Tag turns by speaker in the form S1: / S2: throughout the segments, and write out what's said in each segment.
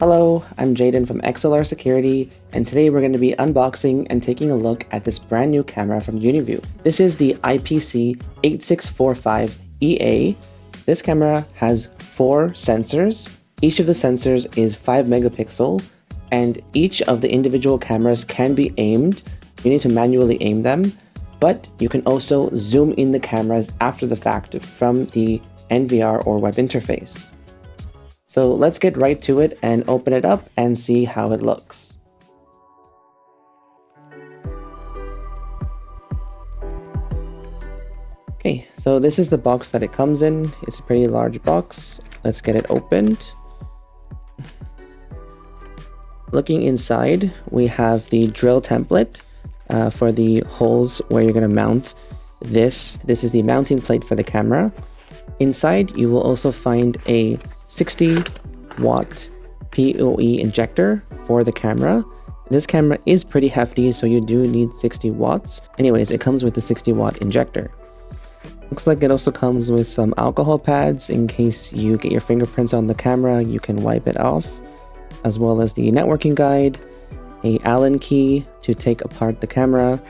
S1: Hello, I'm Jaden from XLR Security, and today we're going to be unboxing and taking a look at this brand new camera from UNV. This is the IPC8645EA. This camera has 4 sensors. Each of the sensors is 5 megapixel, and each of the individual cameras can be aimed. You need to manually aim them, but you can also zoom in the cameras after the fact from the NVR or web interface. So let's get right to it and open it up and see how it looks. Okay, so this is the box that it comes in. It's a pretty large box. Let's get it opened. Looking inside, we have the drill template for the holes where you're going to mount this. This is the mounting plate for the camera. Inside, you will also find a 60-watt PoE injector for the camera. This camera is pretty hefty, so you do need 60 watts. Anyways, it comes with a 60-watt injector. Looks like it also comes with some alcohol pads in case you get your fingerprints on the camera, you can wipe it off, as well as the networking guide, a Allen key to take apart the camera,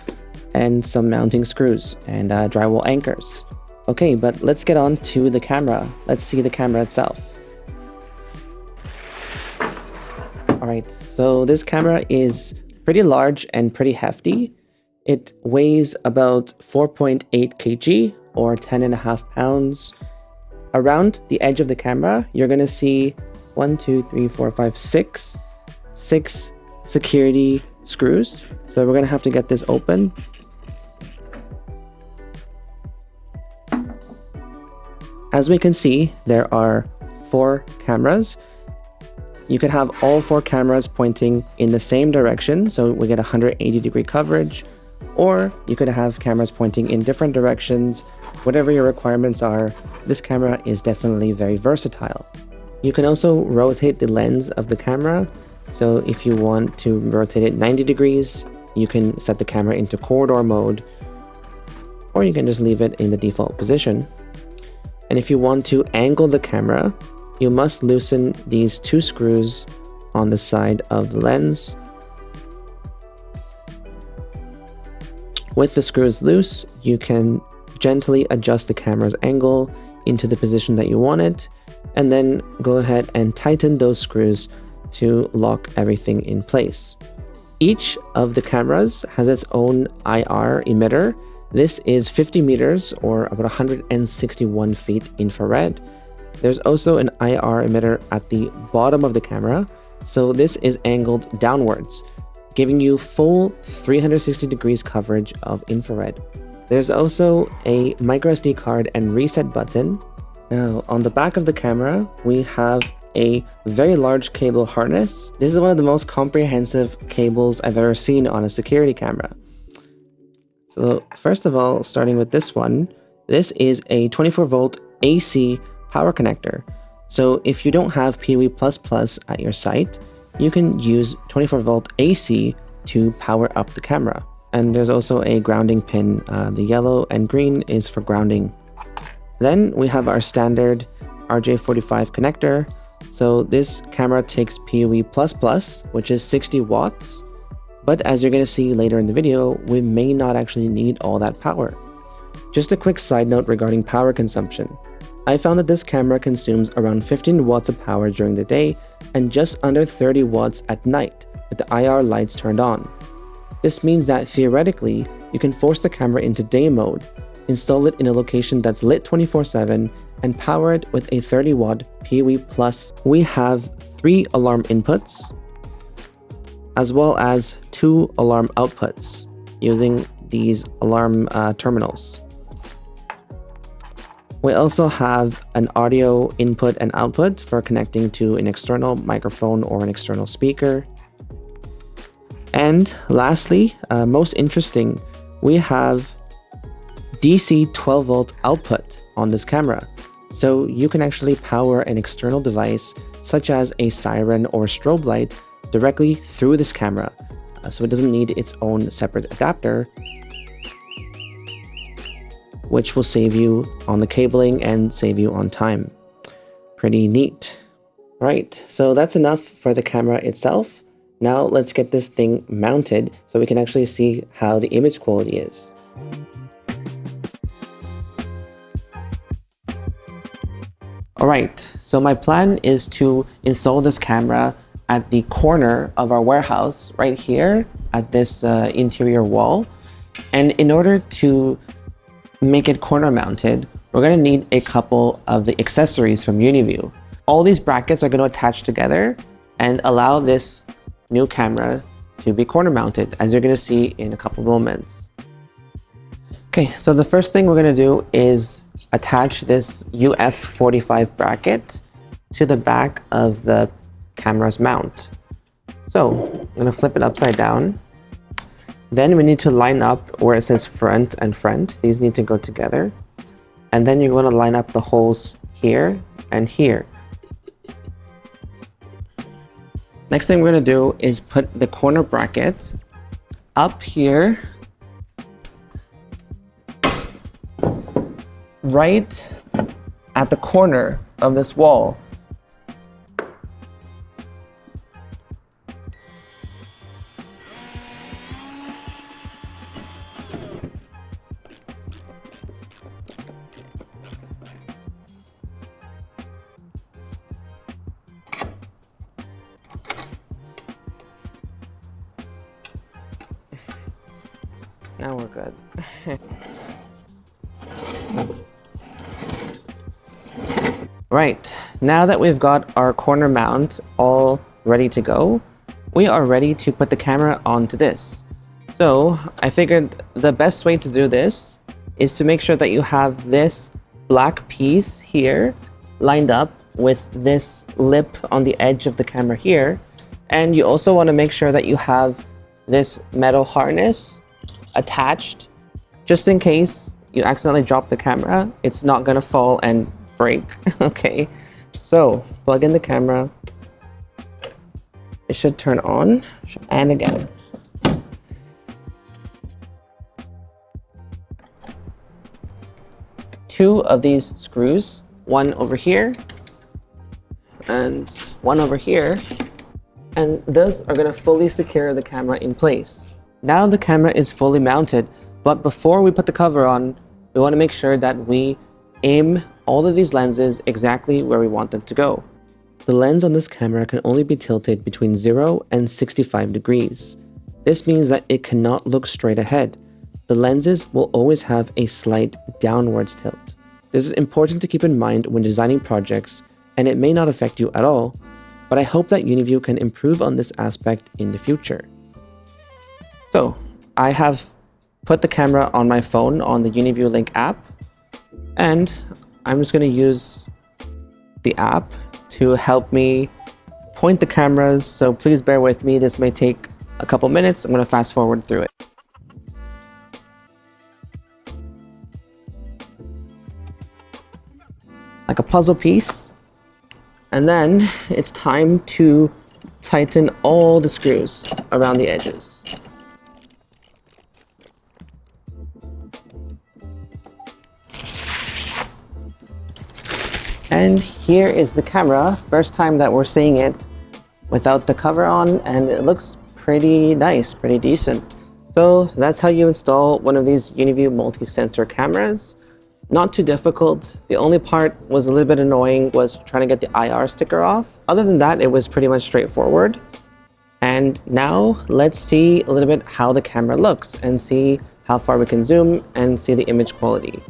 S1: and some mounting screws and drywall anchors. Okay, but let's get on to the camera. Let's see the camera itself. Alright, so this camera is pretty large and pretty hefty. It weighs about 4.8 kg or 10.5 pounds. Around the edge of the camera, you're going to see 6 security screws. So we're going to have to get this open. As we can see, there are 4 cameras. You could have all 4 cameras pointing in the same direction, so we get 180-degree coverage, or you could have cameras pointing in different directions. Whatever your requirements are, this camera is definitely very versatile. You can also rotate the lens of the camera, so if you want to rotate it 90 degrees, you can set the camera into corridor mode, or you can just leave it in the default position. And if you want to angle the camera, you must loosen these 2 screws on the side of the lens. With the screws loose, you can gently adjust the camera's angle into the position that you want it, and then go ahead and tighten those screws to lock everything in place. Each of the cameras has its own IR emitter. This is 50 meters or about 161 feet infrared. There's also an IR emitter at the bottom of the camera, so this is angled downwards, giving you full 360 degrees coverage of infrared. There's also a microSD card and reset button. Now, on the back of the camera, we have a very large cable harness. This is one of the most comprehensive cables I've ever seen on a security camera. So first of all, starting with this one, this is a 24-volt AC power connector. So if you don't have PoE++ at your site, you can use 24-volt AC to power up the camera. And there's also a grounding pin. The yellow and green is for grounding. Then we have our standard RJ45 connector. So this camera takes PoE++, which is 60 watts. But as you're going to see later in the video, we may not actually need all that power. Just a quick side note regarding power consumption. I found that this camera consumes around 15 watts of power during the day and just under 30 watts at night with the IR lights turned on. This means that theoretically, you can force the camera into day mode, install it in a location that's lit 24/7, and power it with a 30-watt PoE+. We have 3 alarm inputs, as well as 2 alarm outputs using these alarm terminals. We also have an audio input and output for connecting to an external microphone or an external speaker. And lastly, most interesting, we have DC 12-volt output on this camera. So you can actually power an external device, such as a siren or strobe light, directly through this camera. So it doesn't need its own separate adapter, which will save you on the cabling and save you on time. Pretty neat. Right, so that's enough for the camera itself. Now let's get this thing mounted so we can actually see how the image quality is. Alright, so my plan is to install this camera at the corner of our warehouse right here at this interior wall. And in order to make it corner mounted, we're going to need a couple of the accessories from UNV. All these brackets are going to attach together and allow this new camera to be corner mounted, as you're going to see in a couple moments. Okay, so the first thing we're going to do is attach this UF45 bracket to the back of the camera's mount. So I'm going to flip it upside down. Then we need to line up where it says front and front. These need to go together. And then you're going to line up the holes here and here. Next thing we're going to do is put the corner bracket up here, right at the corner of this wall. Now we're good. Right, now that we've got our corner mount all ready to go, we are ready to put the camera onto this. So I figured the best way to do this is to make sure that you have this black piece here lined up with this lip on the edge of the camera here. And you also want to make sure that you have this metal harness attached, just in case you accidentally drop the camera, it's not gonna fall and break. Okay, so plug in the camera. It should turn on, and again. Two of these screws, one over here and one over here, and those are gonna fully secure the camera in place. Now the camera is fully mounted, but before we put the cover on, we want to make sure that we aim all of these lenses exactly where we want them to go. The lens on this camera can only be tilted between 0 and 65 degrees. This means that it cannot look straight ahead. The lenses will always have a slight downwards tilt. This is important to keep in mind when designing projects, and it may not affect you at all, but I hope that UNV can improve on this aspect in the future. So I have put the camera on my phone on the UNV Link app, and I'm just going to use the app to help me point the cameras. So please bear with me. This may take a couple minutes. I'm going to fast forward through it. Like a puzzle piece. And then it's time to tighten all the screws around the edges. And here is the camera, first time that we're seeing it without the cover on, and it looks pretty nice, pretty decent. So that's how you install one of these UNV multi-sensor cameras. Not too difficult. The only part was a little bit annoying was trying to get the IR sticker off. Other than that, it was pretty much straightforward. And now let's see a little bit how the camera looks and see how far we can zoom and see the image quality.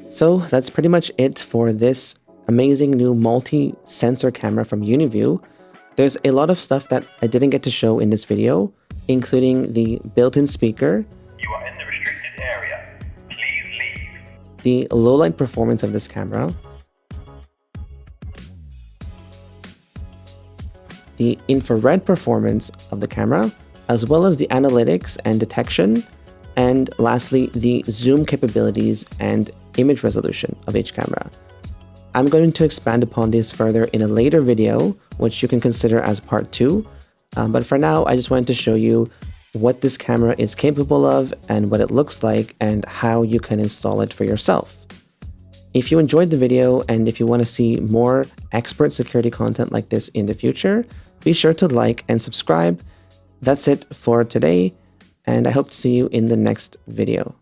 S1: So that's pretty much it for this amazing new multi-sensor camera from UNV. There's a lot of stuff that I didn't get to show in this video, including the built-in speaker,
S2: You are in the restricted area. Please leave.
S1: the low-light performance of this camera, the infrared performance of the camera, as well as the analytics and detection, And lastly, the zoom capabilities and image resolution of each camera. I'm going to expand upon this further in a later video, which you can consider as part 2. But for now, I just wanted to show you what this camera is capable of and what it looks like and how you can install it for yourself. If you enjoyed the video and if you want to see more expert security content like this in the future, be sure to like and subscribe. That's it for today, and I hope to see you in the next video.